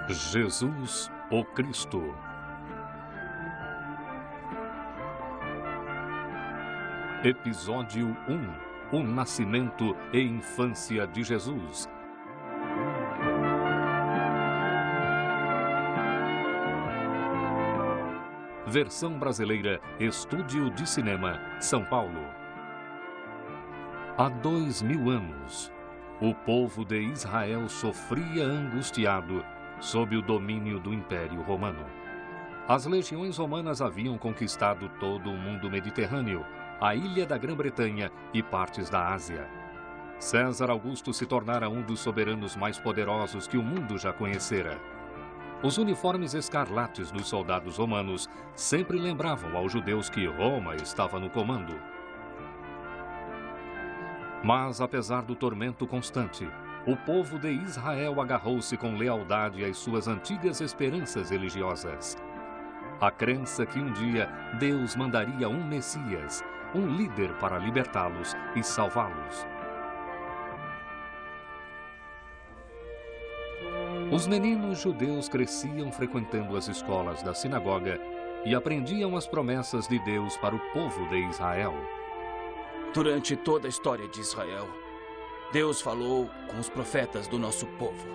Jesus, o Cristo. Episódio 1: O nascimento e infância de Jesus. Versão brasileira, Estúdio de Cinema, São Paulo. Há 2000 anos, o povo de Israel sofria angustiado sob o domínio do Império Romano. As legiões romanas haviam conquistado todo o mundo mediterrâneo, a ilha da Grã-Bretanha e partes da Ásia. César Augusto se tornara um dos soberanos mais poderosos que o mundo já conhecera. Os uniformes escarlates dos soldados romanos sempre lembravam aos judeus que Roma estava no comando. Mas, apesar do tormento constante, o povo de Israel agarrou-se com lealdade às suas antigas esperanças religiosas. A crença que um dia Deus mandaria um Messias, um líder para libertá-los e salvá-los. Os meninos judeus cresciam frequentando as escolas da sinagoga e aprendiam as promessas de Deus para o povo de Israel. Durante toda a história de Israel, Deus falou com os profetas do nosso povo.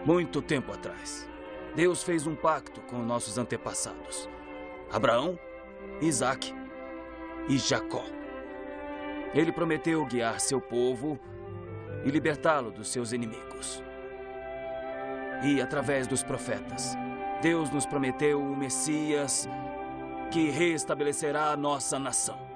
Muito tempo atrás, Deus fez um pacto com nossos antepassados, Abraão, Isaque e Jacó. Ele prometeu guiar seu povo e libertá-lo dos seus inimigos. E, através dos profetas, Deus nos prometeu o Messias que reestabelecerá a nossa nação.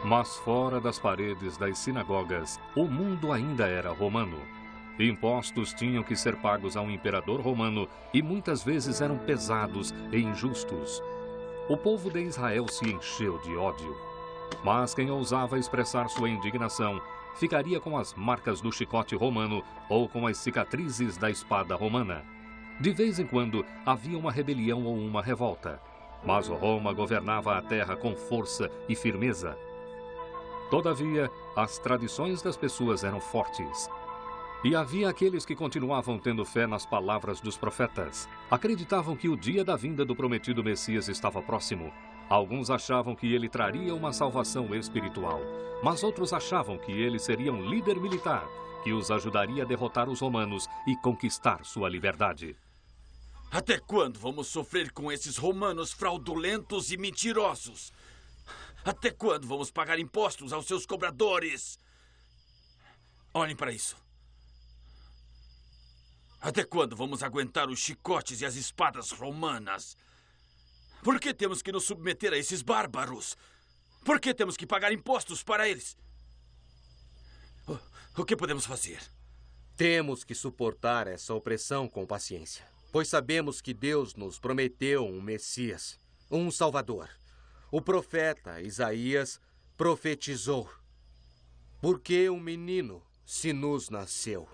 Mas fora das paredes das sinagogas, o mundo ainda era romano. Impostos tinham que ser pagos a um imperador romano e muitas vezes eram pesados e injustos. O povo de Israel se encheu de ódio. Mas quem ousava expressar sua indignação ficaria com as marcas do chicote romano ou com as cicatrizes da espada romana. De vez em quando havia uma rebelião ou uma revolta, mas Roma governava a terra com força e firmeza. Todavia, as tradições das pessoas eram fortes. E havia aqueles que continuavam tendo fé nas palavras dos profetas. Acreditavam que o dia da vinda do prometido Messias estava próximo. Alguns achavam que ele traria uma salvação espiritual, mas outros achavam que ele seria um líder militar, que os ajudaria a derrotar os romanos e conquistar sua liberdade. Até quando vamos sofrer com esses romanos fraudulentos e mentirosos? Até quando vamos pagar impostos aos seus cobradores? Olhem para isso. Até quando vamos aguentar os chicotes e as espadas romanas? Por que temos que nos submeter a esses bárbaros? Por que temos que pagar impostos para eles? O que podemos fazer? Temos que suportar essa opressão com paciência, pois sabemos que Deus nos prometeu um Messias, um Salvador. O profeta Isaías profetizou: porque um menino se nos nasceu,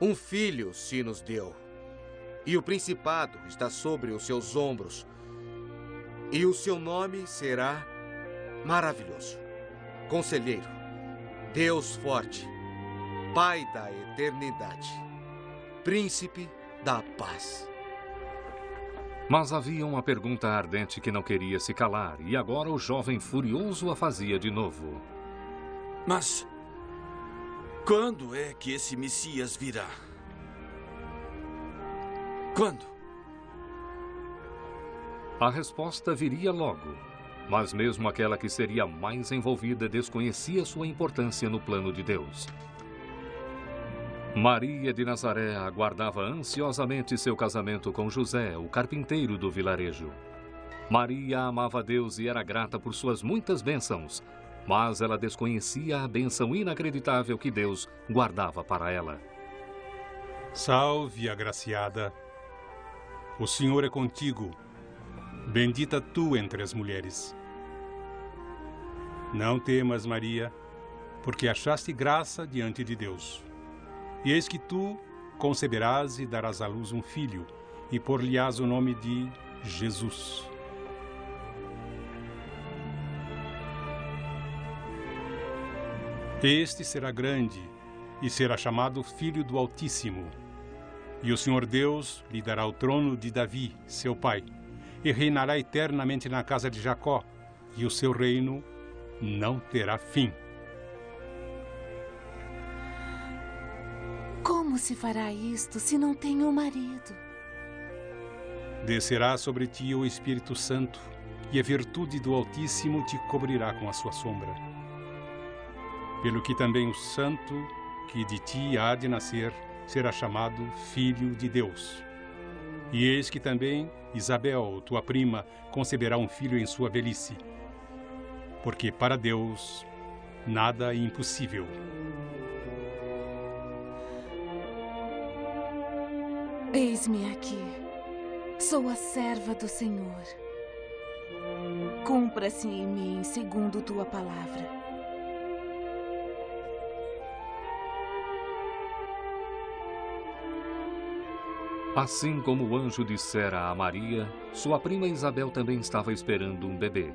um filho se nos deu, e o principado está sobre os seus ombros, e o seu nome será Maravilhoso, Conselheiro, Deus Forte, Pai da Eternidade, Príncipe da Paz. Mas havia uma pergunta ardente que não queria se calar, e agora o jovem furioso a fazia de novo. Mas quando é que esse Messias virá? Quando? A resposta viria logo, mas mesmo aquela que seria mais envolvida desconhecia sua importância no plano de Deus. Maria de Nazaré aguardava ansiosamente seu casamento com José, o carpinteiro do vilarejo. Maria amava Deus e era grata por suas muitas bênçãos, mas ela desconhecia a bênção inacreditável que Deus guardava para ela. Salve, agraciada. O Senhor é contigo. Bendita tu entre as mulheres. Não temas, Maria, porque achaste graça diante de Deus. E eis que tu conceberás e darás à luz um filho, e por-lhe-ás o nome de Jesus. Este será grande e será chamado Filho do Altíssimo. E o Senhor Deus lhe dará o trono de Davi, seu pai, e reinará eternamente na casa de Jacó, e o seu reino não terá fim. Como se fará isto se não tenho marido? Descerá sobre ti o Espírito Santo, e a virtude do Altíssimo te cobrirá com a sua sombra. Pelo que também o santo que de ti há de nascer será chamado Filho de Deus. E eis que também Isabel, tua prima, conceberá um filho em sua velhice. Porque para Deus nada é impossível. Eis-me aqui. Sou a serva do Senhor. Cumpra-se em mim segundo tua palavra. Assim como o anjo dissera a Maria, sua prima Isabel também estava esperando um bebê.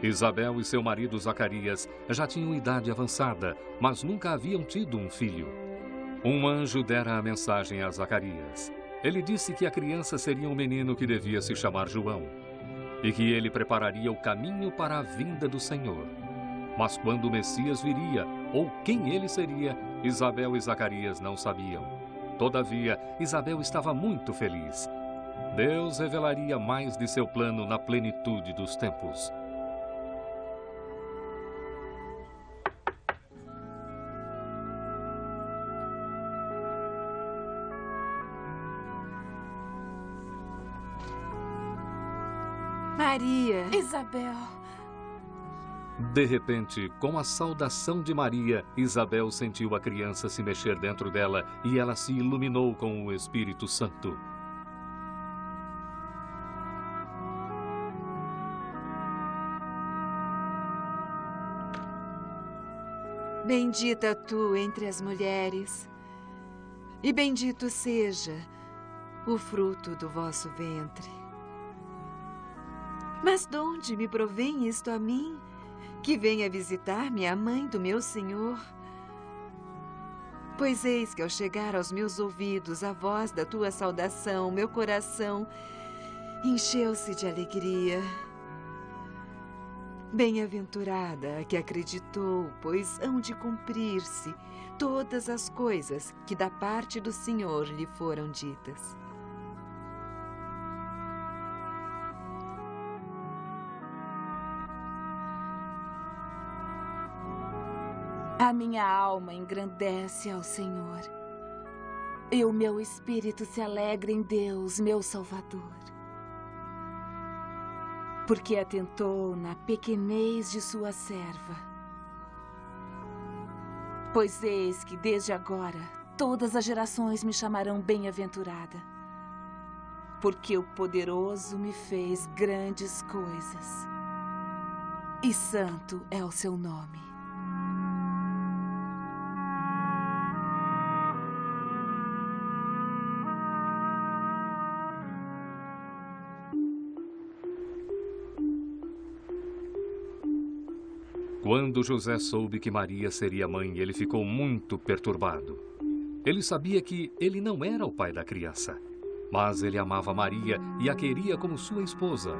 Isabel e seu marido Zacarias já tinham idade avançada, mas nunca haviam tido um filho. Um anjo dera a mensagem a Zacarias. Ele disse que a criança seria um menino que devia se chamar João, e que ele prepararia o caminho para a vinda do Senhor. Mas quando o Messias viria, ou quem ele seria, Isabel e Zacarias não sabiam. Todavia, Isabel estava muito feliz. Deus revelaria mais de seu plano na plenitude dos tempos. Maria. Isabel. De repente, com a saudação de Maria, Isabel sentiu a criança se mexer dentro dela e ela se iluminou com o Espírito Santo. Bendita tu entre as mulheres, e bendito seja o fruto do vosso ventre. Mas de onde me provém isto a mim? Que venha visitar-me a mãe do meu Senhor. Pois eis que ao chegar aos meus ouvidos a voz da tua saudação, meu coração encheu-se de alegria. Bem-aventurada a que acreditou, pois hão de cumprir-se todas as coisas que da parte do Senhor lhe foram ditas. A minha alma engrandece ao Senhor, e o meu espírito se alegra em Deus, meu Salvador. Porque atentou na pequenez de sua serva. Pois eis que desde agora todas as gerações me chamarão bem-aventurada, porque o poderoso me fez grandes coisas, e santo é o seu nome. Quando José soube que Maria seria mãe, ele ficou muito perturbado. Ele sabia que ele não era o pai da criança, mas ele amava Maria e a queria como sua esposa.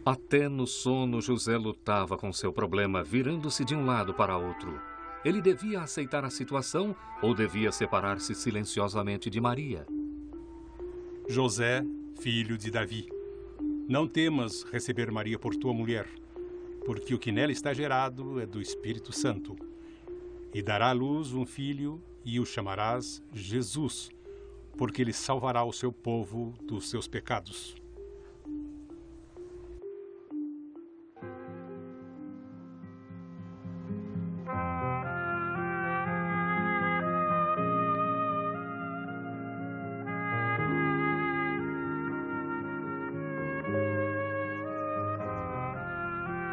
Até no sono, José lutava com seu problema, virando-se de um lado para outro. Ele devia aceitar a situação ou devia separar-se silenciosamente de Maria? José, filho de Davi, não temas receber Maria por tua mulher, porque o que nela está gerado é do Espírito Santo. E dará à luz um filho e o chamarás Jesus, porque ele salvará o seu povo dos seus pecados.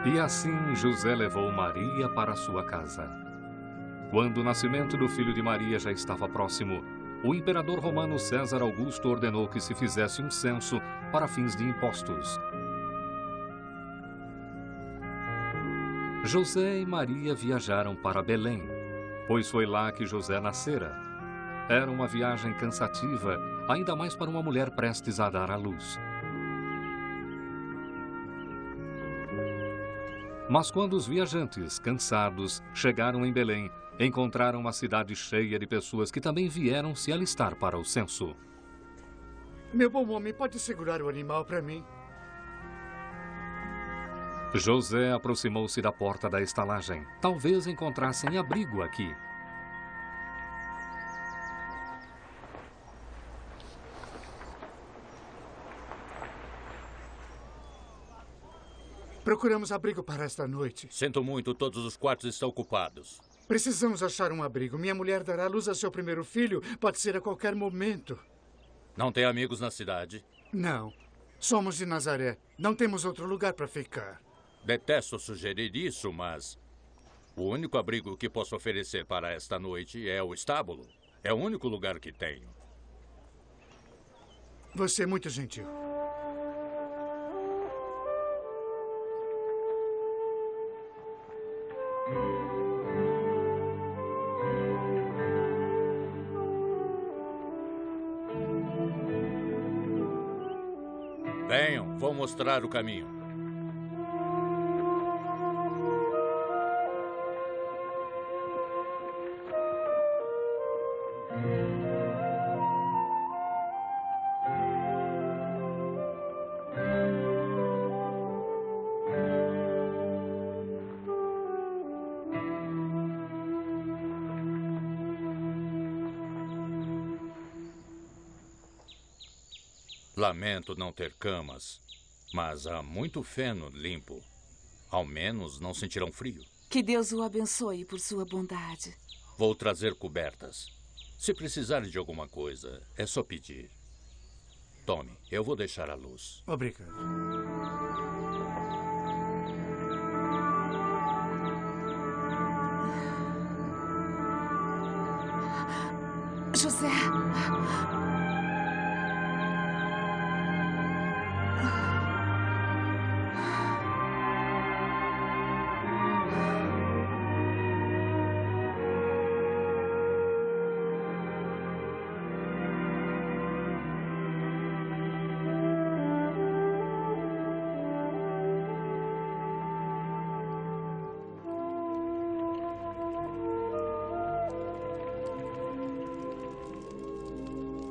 E assim José levou Maria para sua casa. Quando o nascimento do filho de Maria já estava próximo, o imperador romano César Augusto ordenou que se fizesse um censo para fins de impostos. José e Maria viajaram para Belém, pois foi lá que José nascera. Era uma viagem cansativa, ainda mais para uma mulher prestes a dar à luz. Mas quando os viajantes, cansados, chegaram em Belém, encontraram uma cidade cheia de pessoas que também vieram se alistar para o censo. Meu bom homem, pode segurar o animal para mim? José aproximou-se da porta da estalagem. Talvez encontrassem abrigo aqui. Procuramos abrigo para esta noite. Sinto muito, todos os quartos estão ocupados. Precisamos achar um abrigo. Minha mulher dará luz a seu primeiro filho. Pode ser a qualquer momento. Não tem amigos na cidade? Não. Somos de Nazaré. Não temos outro lugar para ficar. Detesto sugerir isso, mas o único abrigo que posso oferecer para esta noite é o estábulo. É o único lugar que tenho. Você é muito gentil. Venham, vou mostrar o caminho. Lamento não ter camas, mas há muito feno limpo. Ao menos não sentirão frio. Que Deus o abençoe por sua bondade. Vou trazer cobertas. Se precisarem de alguma coisa, é só pedir. Tome, eu vou deixar a luz. Obrigado. José!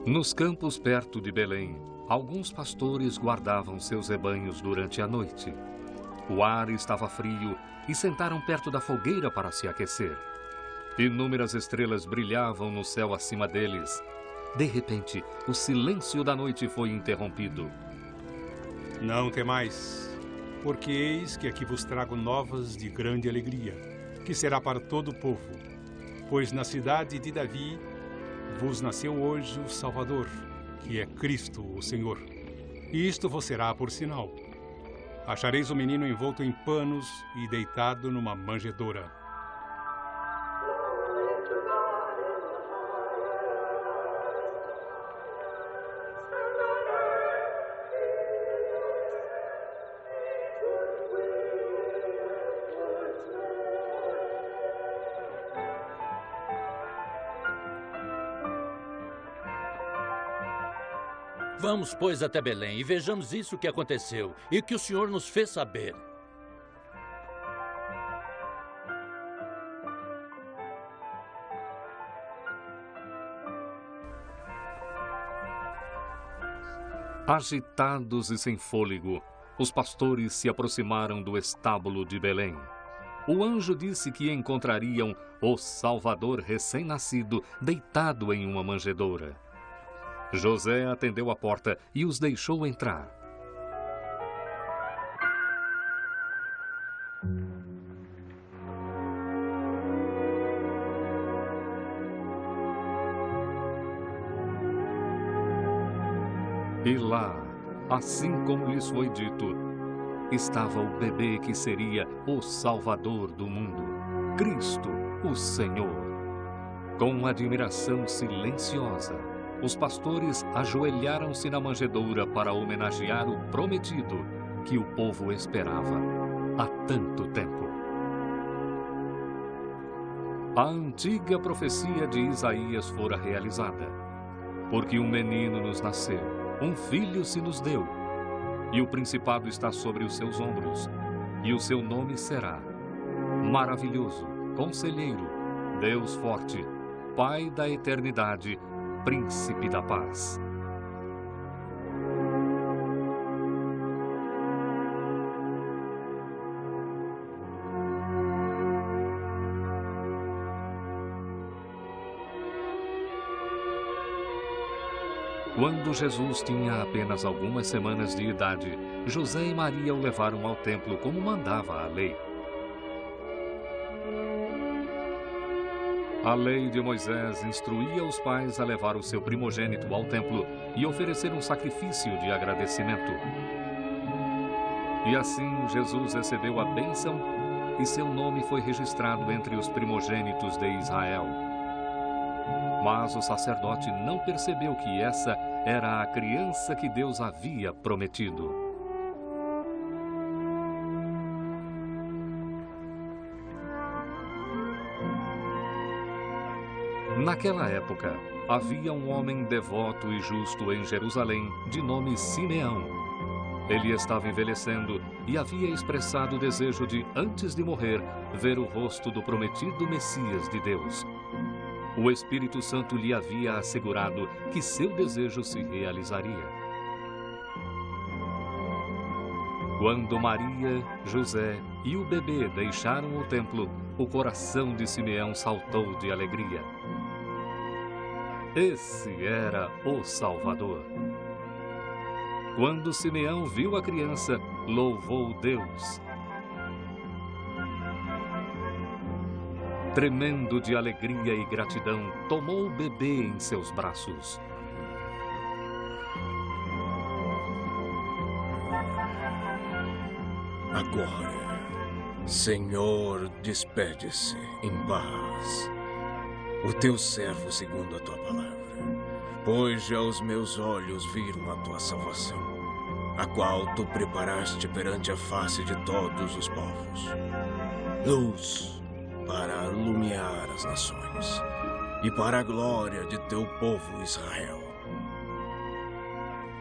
Nos campos perto de Belém, alguns pastores guardavam seus rebanhos durante a noite. O ar estava frio e sentaram perto da fogueira para se aquecer. Inúmeras estrelas brilhavam no céu acima deles. De repente, o silêncio da noite foi interrompido. Não temais, porque eis que aqui vos trago novas de grande alegria, que será para todo o povo. Pois na cidade de Davi vos nasceu hoje o Salvador, que é Cristo, o Senhor. E isto vos será por sinal. Achareis o menino envolto em panos e deitado numa manjedoura. Vamos, pois, até Belém e vejamos isso que aconteceu e que o Senhor nos fez saber. Agitados e sem fôlego, os pastores se aproximaram do estábulo de Belém. O anjo disse que encontrariam o Salvador recém-nascido deitado em uma manjedoura. José atendeu a porta e os deixou entrar. E lá, assim como lhes foi dito, estava o bebê que seria o Salvador do mundo, Cristo, o Senhor. Com admiração silenciosa, os pastores ajoelharam-se na manjedoura para homenagear o prometido que o povo esperava há tanto tempo. A antiga profecia de Isaías fora realizada, porque um menino nos nasceu, um filho se nos deu, e o principado está sobre os seus ombros, e o seu nome será Maravilhoso, Conselheiro, Deus Forte, Pai da Eternidade, Príncipe da Paz. Quando Jesus tinha apenas algumas semanas de idade, José e Maria o levaram ao templo como mandava a lei. A lei de Moisés instruía os pais a levar o seu primogênito ao templo e oferecer um sacrifício de agradecimento. E assim Jesus recebeu a bênção e seu nome foi registrado entre os primogênitos de Israel. Mas o sacerdote não percebeu que essa era a criança que Deus havia prometido. Naquela época, havia um homem devoto e justo em Jerusalém, de nome Simeão. Ele estava envelhecendo e havia expressado o desejo de, antes de morrer, ver o rosto do prometido Messias de Deus. O Espírito Santo lhe havia assegurado que seu desejo se realizaria. Quando Maria, José e o bebê deixaram o templo, o coração de Simeão saltou de alegria. Esse era o Salvador. Quando Simeão viu a criança, louvou Deus. Tremendo de alegria e gratidão, tomou o bebê em seus braços. Agora, Senhor, despede-se em paz. O teu servo segundo a tua palavra, pois já os meus olhos viram a tua salvação, a qual tu preparaste perante a face de todos os povos. Luz para iluminar as nações e para a glória de teu povo Israel.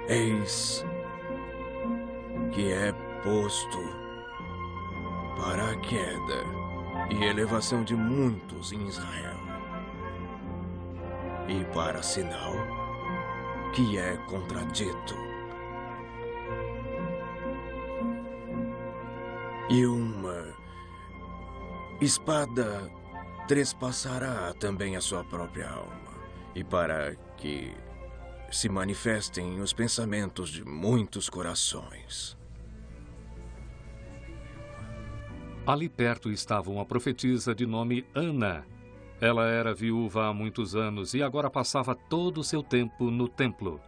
Eis que é posto para a queda e elevação de muitos em Israel, e para sinal que é contradito. E uma espada trespassará também a sua própria alma, e para que se manifestem os pensamentos de muitos corações. Ali perto estava uma profetisa de nome Ana. Ela era viúva há muitos anos e agora passava todo o seu tempo no templo.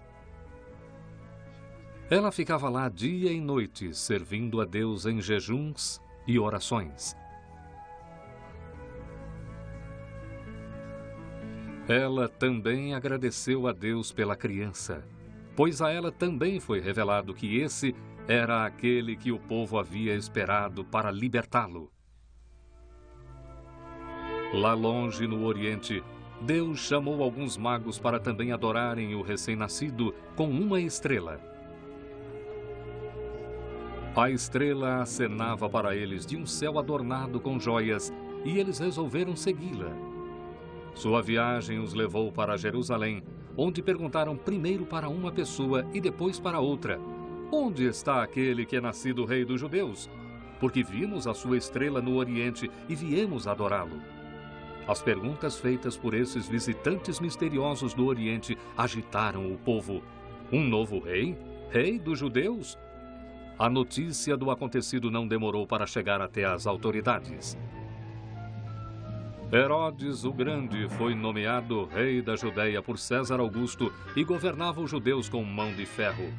Ela ficava lá dia e noite, servindo a Deus em jejuns e orações. Ela também agradeceu a Deus pela criança, pois a ela também foi revelado que esse era aquele que o povo havia esperado para libertá-lo. Lá longe no Oriente, Deus chamou alguns magos para também adorarem o recém-nascido com uma estrela. A estrela acenava para eles de um céu adornado com joias e eles resolveram segui-la. Sua viagem os levou para Jerusalém, onde perguntaram primeiro para uma pessoa e depois para outra: onde está aquele que é nascido rei dos judeus? Porque vimos a sua estrela no Oriente e viemos adorá-lo. As perguntas feitas por esses visitantes misteriosos do Oriente agitaram o povo. Um novo rei? Rei dos judeus? A notícia do acontecido não demorou para chegar até as autoridades. Herodes o Grande foi nomeado rei da Judéia por César Augusto e governava os judeus com mão de ferro.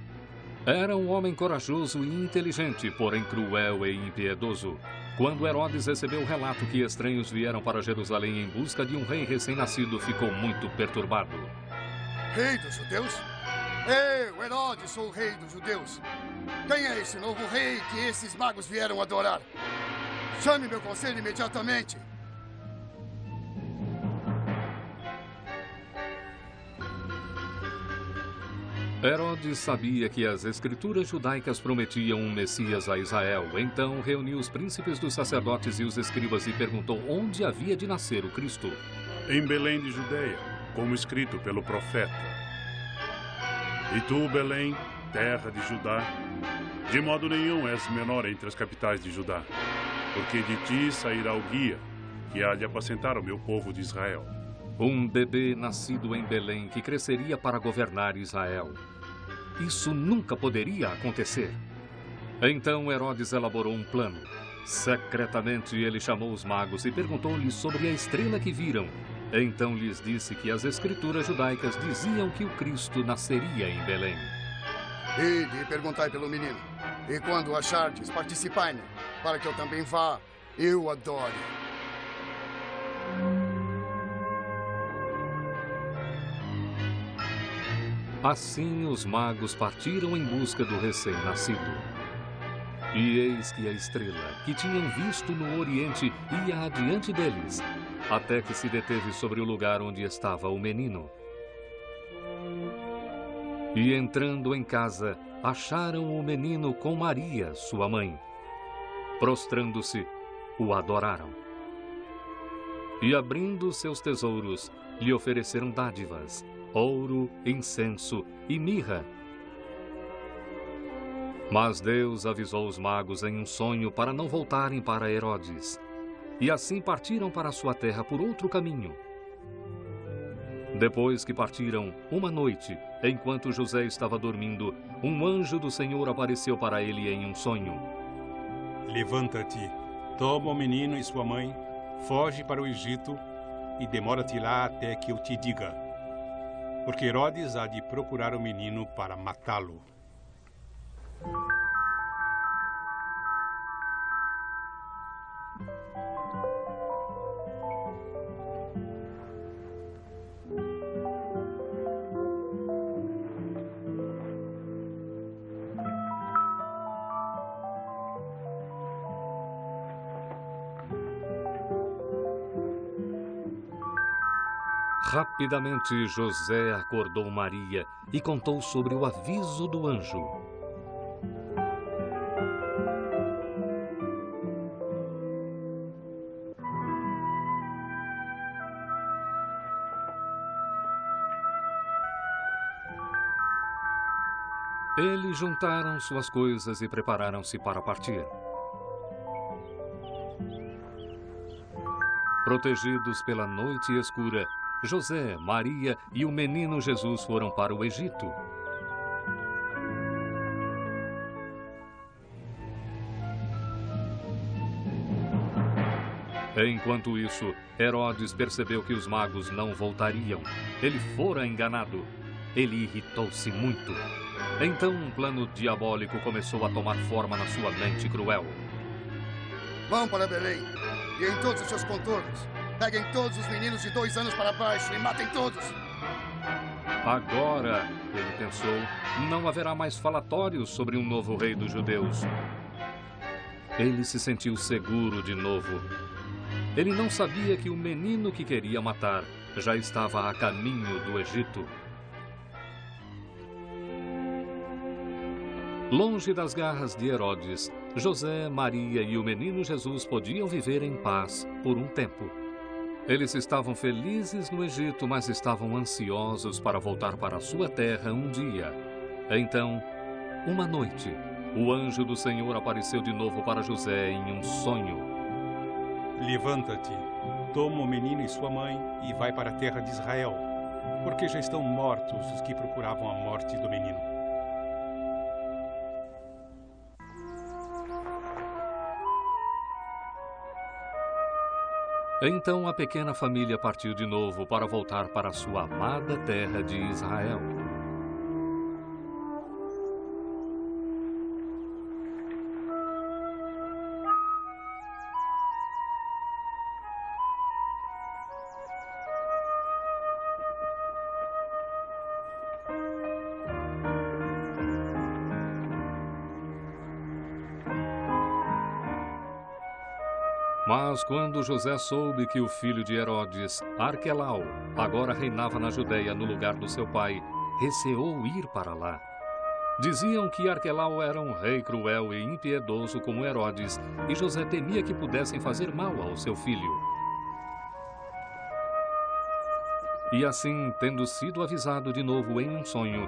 Era um homem corajoso e inteligente, porém cruel e impiedoso. Quando Herodes recebeu o relato que estranhos vieram para Jerusalém em busca de um rei recém-nascido, ficou muito perturbado. Rei dos judeus? Eu, Herodes, sou o rei dos judeus. Quem é esse novo rei que esses magos vieram adorar? Chame meu conselho imediatamente. Herodes sabia que as escrituras judaicas prometiam um Messias a Israel. Então reuniu os príncipes dos sacerdotes e os escribas e perguntou onde havia de nascer o Cristo. Em Belém de Judeia, como escrito pelo profeta. E tu, Belém, terra de Judá, de modo nenhum és menor entre as capitais de Judá, porque de ti sairá o guia, que há de apacentar o meu povo de Israel. Um bebê nascido em Belém que cresceria para governar Israel. Isso nunca poderia acontecer. Então Herodes elaborou um plano. Secretamente ele chamou os magos e perguntou-lhes sobre a estrela que viram. Então lhes disse que as escrituras judaicas diziam que o Cristo nasceria em Belém. Ide e perguntai pelo menino. E quando o achardes, participai-ne, para que eu também vá, eu adore. Assim os magos partiram em busca do recém-nascido. E eis que a estrela, que tinham visto no oriente, ia adiante deles, até que se deteve sobre o lugar onde estava o menino. E entrando em casa, acharam o menino com Maria, sua mãe. Prostrando-se, o adoraram. E abrindo seus tesouros, lhe ofereceram dádivas, ouro, incenso e mirra. Mas Deus avisou os magos em um sonho para não voltarem para Herodes. E assim partiram para sua terra por outro caminho. Depois que partiram, uma noite, enquanto José estava dormindo, um anjo do Senhor apareceu para ele em um sonho. Levanta-te, toma o menino e sua mãe, foge para o Egito e demora-te lá até que eu te diga. Porque Herodes há de procurar o menino para matá-lo. Rapidamente José acordou Maria e contou sobre o aviso do anjo. Eles juntaram suas coisas e prepararam-se para partir. Protegidos pela noite escura, José, Maria e o menino Jesus foram para o Egito. Enquanto isso, Herodes percebeu que os magos não voltariam. Ele fora enganado. Ele irritou-se muito. Então um plano diabólico começou a tomar forma na sua mente cruel. Vão para Belém, e em todos os seus contornos, peguem todos os meninos de 2 anos para baixo e matem todos. Agora, ele pensou, não haverá mais falatórios sobre um novo rei dos judeus. Ele se sentiu seguro de novo. Ele não sabia que o menino que queria matar já estava a caminho do Egito. Longe das garras de Herodes, José, Maria e o menino Jesus podiam viver em paz por um tempo. Eles estavam felizes no Egito, mas estavam ansiosos para voltar para sua terra um dia. Então, uma noite, o anjo do Senhor apareceu de novo para José em um sonho. Levanta-te, toma o menino e sua mãe e vai para a terra de Israel, porque já estão mortos os que procuravam a morte do menino. Então a pequena família partiu de novo para voltar para sua amada terra de Israel. Mas quando José soube que o filho de Herodes, Arquelau, agora reinava na Judéia no lugar do seu pai, receou ir para lá. Diziam que Arquelau era um rei cruel e impiedoso como Herodes, e José temia que pudessem fazer mal ao seu filho. E assim, tendo sido avisado de novo em um sonho,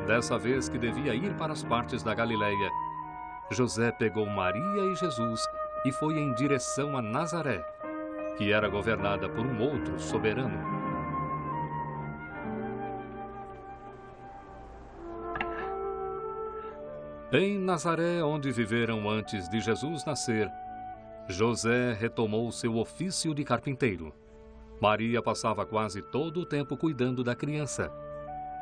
dessa vez que devia ir para as partes da Galileia, José pegou Maria e Jesus e foi em direção a Nazaré, que era governada por um outro soberano. Em Nazaré, onde viveram antes de Jesus nascer, José retomou seu ofício de carpinteiro. Maria passava quase todo o tempo cuidando da criança.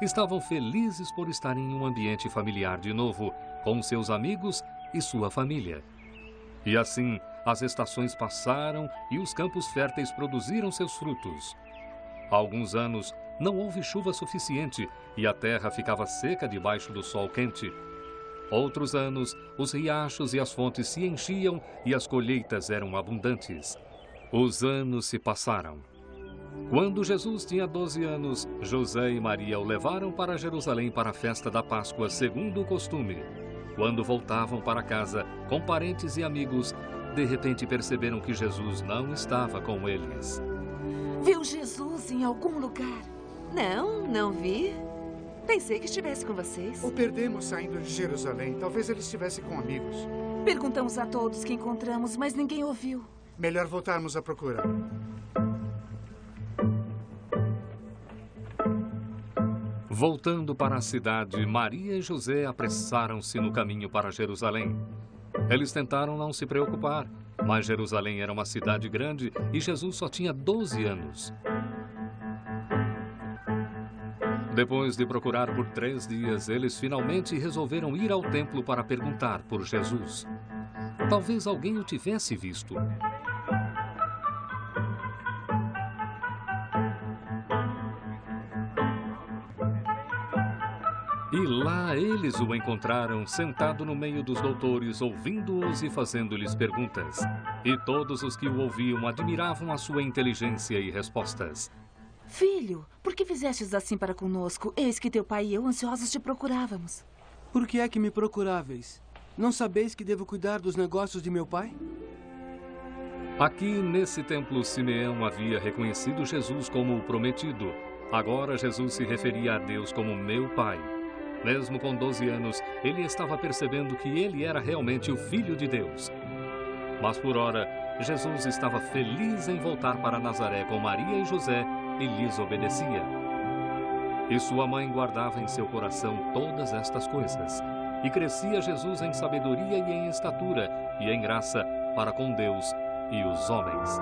Estavam felizes por estar em um ambiente familiar de novo, com seus amigos e sua família. E assim, as estações passaram e os campos férteis produziram seus frutos. Há alguns anos, não houve chuva suficiente e a terra ficava seca debaixo do sol quente. Outros anos, os riachos e as fontes se enchiam e as colheitas eram abundantes. Os anos se passaram. Quando Jesus tinha 12 anos, José e Maria o levaram para Jerusalém para a festa da Páscoa, segundo o costume. Quando voltavam para casa, com parentes e amigos, de repente perceberam que Jesus não estava com eles. Viu Jesus em algum lugar? Não, não vi. Pensei que estivesse com vocês. O perdemos saindo de Jerusalém. Talvez ele estivesse com amigos. Perguntamos a todos que encontramos, mas ninguém ouviu. Melhor voltarmos a procurar. Voltando para a cidade, Maria e José apressaram-se no caminho para Jerusalém. Eles tentaram não se preocupar, mas Jerusalém era uma cidade grande e Jesus só tinha 12 anos. Depois de procurar por 3 dias, eles finalmente resolveram ir ao templo para perguntar por Jesus. Talvez alguém o tivesse visto. E lá eles o encontraram sentado no meio dos doutores, ouvindo-os e fazendo-lhes perguntas. E todos os que o ouviam admiravam a sua inteligência e respostas. Filho, por que fizestes assim para conosco? Eis que teu pai e eu ansiosos te procurávamos. Por que é que me procuráveis? Não sabeis que devo cuidar dos negócios de meu pai? Aqui nesse templo, Simeão havia reconhecido Jesus como o prometido. Agora Jesus se referia a Deus como meu pai. Mesmo com 12 anos, ele estava percebendo que ele era realmente o Filho de Deus. Mas por ora, Jesus estava feliz em voltar para Nazaré com Maria e José e lhes obedecia. E sua mãe guardava em seu coração todas estas coisas. E crescia Jesus em sabedoria e em estatura e em graça para com Deus e os homens.